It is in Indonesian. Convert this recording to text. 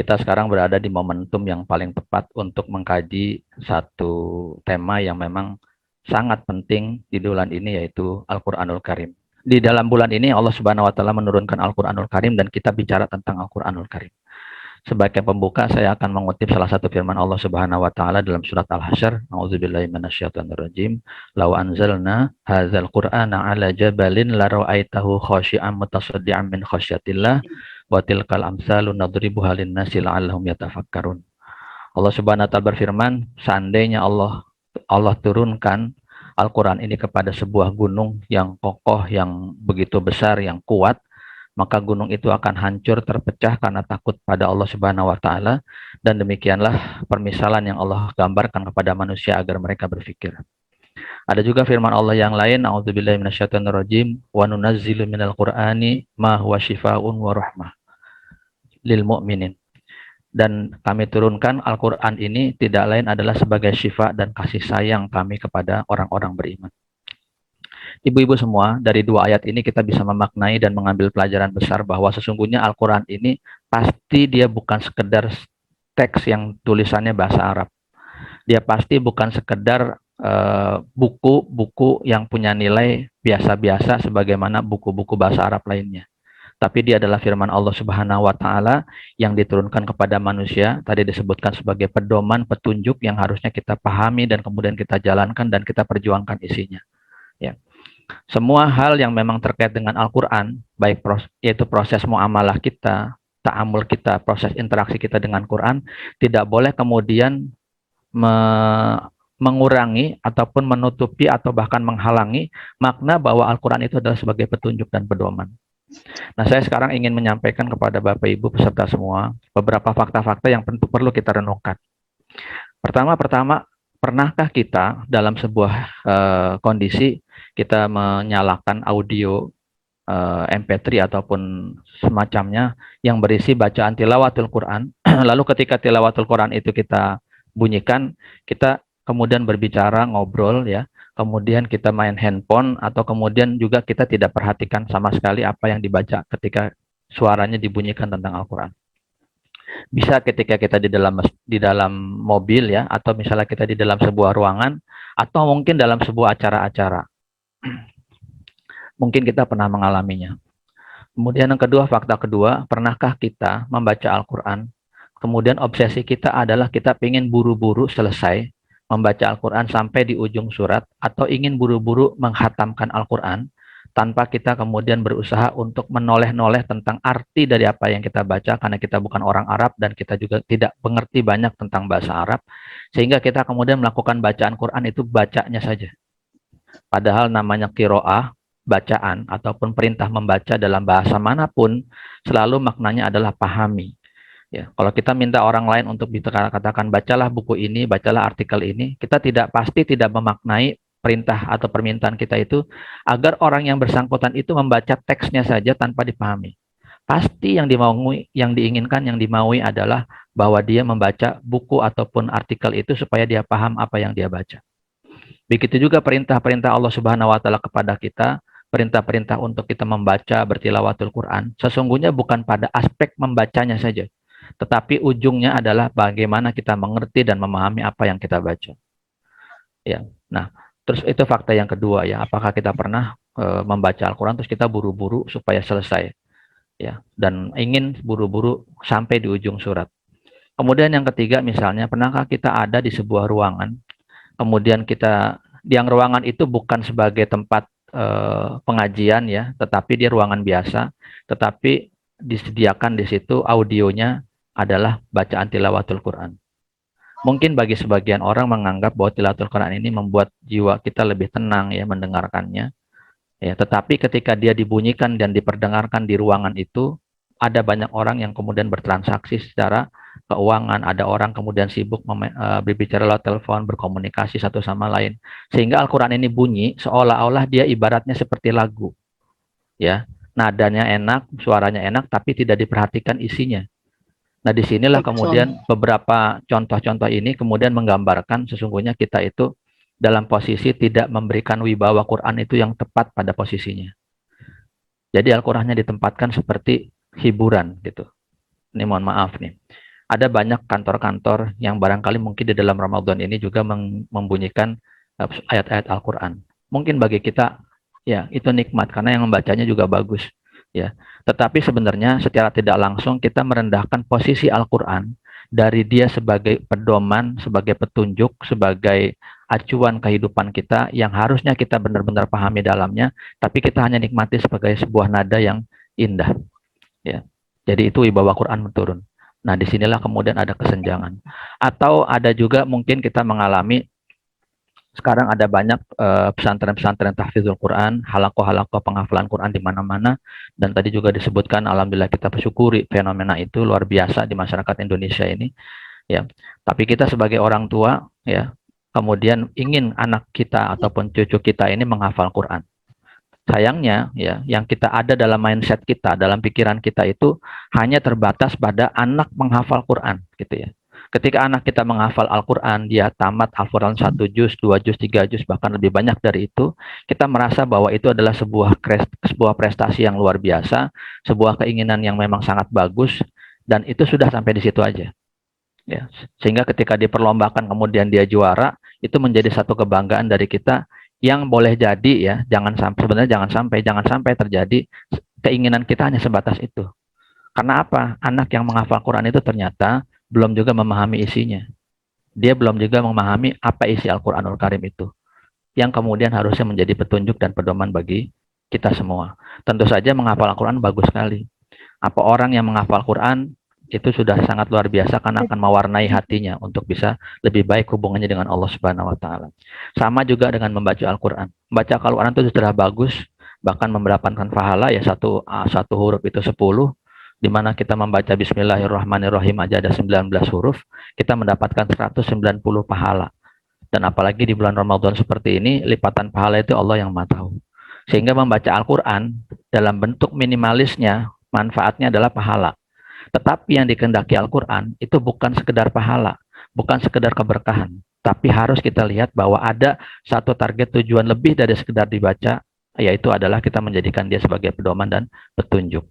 kita sekarang berada di momentum yang paling tepat untuk mengkaji satu tema yang memang sangat penting di bulan ini, yaitu Al-Quranul Karim. Di dalam bulan ini Allah Subhanahu wa Ta'ala menurunkan Al-Quranul Karim dan kita bicara tentang Al-Quranul Karim. Sebagai pembuka, saya akan mengutip salah satu firman Allah Subhanahu wa Ta'ala dalam surat Al-Hasyr. A'udzubillahi minasyaitonirrajim. Law anzalna hadzal Qur'ana 'ala jabalin la ra'aitahu khashi'an mutasaddian min khasyatillah wa tilkal amsalu nadribuha lin-nasi la'allahum yatafakkarun. Allah Subhanahu wa Ta'ala berfirman, seandainya Allah turunkan Al-Quran ini kepada sebuah gunung yang kokoh, yang begitu besar, yang kuat, maka gunung itu akan hancur terpecah karena takut pada Allah Subhanahu wa Ta'ala. Dan demikianlah permisalan yang Allah gambarkan kepada manusia agar mereka berpikir. Ada juga firman Allah yang lain, a'udzubillahi minasyaitonirrajim, wa nunazzilu minal qur'ani ma huwa syifaa'un wa rahmah lil mu'minin. Dan kami turunkan Al-Quran ini tidak lain adalah sebagai syifa dan kasih sayang kami kepada orang-orang beriman. Ibu-ibu semua, dari dua ayat ini kita bisa memaknai dan mengambil pelajaran besar bahwa sesungguhnya Al-Quran ini pasti dia bukan sekedar teks yang tulisannya bahasa Arab. Dia pasti bukan sekedar buku-buku yang punya nilai biasa-biasa sebagaimana buku-buku bahasa Arab lainnya. Tapi dia adalah firman Allah Subhanahu wa Ta'ala yang diturunkan kepada manusia, tadi disebutkan sebagai pedoman, petunjuk yang harusnya kita pahami dan kemudian kita jalankan dan kita perjuangkan isinya. Ya. Semua hal yang memang terkait dengan Al-Quran, baik yaitu proses muamalah kita, ta'amul kita, proses interaksi kita dengan Quran, tidak boleh kemudian mengurangi ataupun menutupi atau bahkan menghalangi makna bahwa Al-Quran itu adalah sebagai petunjuk dan pedoman. Nah, saya sekarang ingin menyampaikan kepada Bapak Ibu peserta semua beberapa fakta-fakta yang perlu kita renungkan. Pertama, pernahkah kita dalam sebuah kondisi kita menyalakan audio MP3 ataupun semacamnya yang berisi bacaan tilawatul Quran, lalu ketika tilawatul Quran itu kita bunyikan, kita kemudian berbicara, ngobrol, ya, kemudian kita main handphone, atau kemudian juga kita tidak perhatikan sama sekali apa yang dibaca ketika suaranya dibunyikan tentang Al-Quran. Bisa ketika kita di dalam mobil, ya, atau misalnya kita di dalam sebuah ruangan, atau mungkin dalam sebuah acara-acara. Mungkin kita pernah mengalaminya. Kemudian yang kedua, fakta kedua, pernahkah kita membaca Al-Quran, kemudian obsesi kita adalah kita ingin buru-buru selesai membaca Al-Quran sampai di ujung surat, atau ingin buru-buru menghatamkan Al-Quran tanpa kita kemudian berusaha untuk menoleh-noleh tentang arti dari apa yang kita baca, karena kita bukan orang Arab dan kita juga tidak mengerti banyak tentang bahasa Arab, sehingga kita kemudian melakukan bacaan Quran itu bacanya saja. Padahal namanya qiraah, bacaan ataupun perintah membaca dalam bahasa manapun selalu maknanya adalah pahami. Ya, kalau kita minta orang lain untuk katakan bacalah buku ini, bacalah artikel ini, kita pasti tidak memaknai perintah atau permintaan kita itu agar orang yang bersangkutan itu membaca teksnya saja tanpa dipahami. Pasti yang diinginkan, yang dimaui adalah bahwa dia membaca buku ataupun artikel itu supaya dia paham apa yang dia baca. Begitu juga perintah-perintah Allah Subhanahu wa Ta'ala kepada kita, perintah-perintah untuk kita membaca, bertilawatul Quran, sesungguhnya bukan pada aspek membacanya saja, tetapi ujungnya adalah bagaimana kita mengerti dan memahami apa yang kita baca. Ya, nah, terus itu fakta yang kedua, ya. Apakah kita pernah membaca Al-Quran terus kita buru-buru supaya selesai, ya, dan ingin buru-buru sampai di ujung surat. Kemudian yang ketiga, misalnya, pernahkah kita ada di sebuah ruangan, kemudian yang ruangan itu bukan sebagai tempat pengajian, ya, tetapi dia ruangan biasa, tetapi disediakan di situ audionya adalah bacaan tilawatul Quran. Mungkin bagi sebagian orang menganggap bahwa tilawatul Quran ini membuat jiwa kita lebih tenang, ya, mendengarkannya. Ya, tetapi ketika dia dibunyikan dan diperdengarkan di ruangan itu, ada banyak orang yang kemudian bertransaksi secara keuangan, ada orang kemudian sibuk berbicara lewat telepon, berkomunikasi satu sama lain, sehingga Al-Quran ini bunyi seolah-olah dia ibaratnya seperti lagu, ya, nadanya enak, suaranya enak, tapi tidak diperhatikan isinya. Nah, disinilah kemudian beberapa contoh-contoh ini kemudian menggambarkan sesungguhnya kita itu dalam posisi tidak memberikan wibawa Quran itu yang tepat pada posisinya. Jadi Al-Qurannya ditempatkan seperti hiburan gitu. Ini mohon maaf nih. ada banyak kantor-kantor yang barangkali mungkin di dalam Ramadan ini juga membunyikan ayat-ayat Al-Quran. Mungkin bagi kita, ya itu nikmat karena yang membacanya juga bagus. Ya, tetapi sebenarnya secara tidak langsung kita merendahkan posisi Al-Quran dari dia sebagai pedoman, sebagai petunjuk, sebagai acuan kehidupan kita yang harusnya kita benar-benar pahami dalamnya, tapi kita hanya nikmati sebagai sebuah nada yang indah. Ya, jadi itu wibawa Quran menurun. Nah, disinilah kemudian ada kesenjangan. Atau ada juga mungkin kita mengalami sekarang ada banyak pesantren-pesantren tahfidzul Quran, halaqah-halaqah penghafalan Quran di mana-mana, dan tadi juga disebutkan, alhamdulillah kita bersyukuri fenomena itu luar biasa di masyarakat Indonesia ini, ya. Tapi kita sebagai orang tua, ya, kemudian ingin anak kita ataupun cucu kita ini menghafal Quran. Sayangnya, ya, yang kita ada dalam mindset kita, dalam pikiran kita itu hanya terbatas pada anak menghafal Quran, gitu ya. Ketika anak kita menghafal Al-Quran, dia tamat Al-Quran 1 juz, 2 juz, 3 juz, bahkan lebih banyak dari itu, kita merasa bahwa itu adalah sebuah prestasi yang luar biasa, sebuah keinginan yang memang sangat bagus, dan itu sudah sampai di situ aja. Ya. Sehingga ketika diperlombakan kemudian dia juara, itu menjadi satu kebanggaan dari kita yang boleh jadi ya, sebenarnya jangan sampai terjadi keinginan kita hanya sebatas itu. Karena apa? Anak yang menghafal Quran itu ternyata belum juga memahami isinya. Dia belum juga memahami apa isi Al-Quranul Karim itu. Yang kemudian harusnya menjadi petunjuk dan pedoman bagi kita semua. Tentu saja menghafal Al-Quran bagus sekali. Apa orang yang menghafal Quran itu sudah sangat luar biasa karena akan mewarnai hatinya untuk bisa lebih baik hubungannya dengan Allah Subhanahu wa taala. Sama juga dengan membaca Al-Quran. Membaca Al-Quran itu sudah bagus, bahkan mendapatkan pahala ya satu huruf itu 10, di mana kita membaca Bismillahirrahmanirrahim aja ada 19 huruf, kita mendapatkan 190 pahala. Dan apalagi di bulan Ramadan seperti ini, lipatan pahala itu Allah yang Maha tahu. Sehingga membaca Al-Quran dalam bentuk minimalisnya, manfaatnya adalah pahala. Tetapi yang dikehendaki Al-Quran itu bukan sekedar pahala, bukan sekedar keberkahan, tapi harus kita lihat bahwa ada satu target tujuan lebih dari sekedar dibaca, yaitu adalah kita menjadikan dia sebagai pedoman dan petunjuk.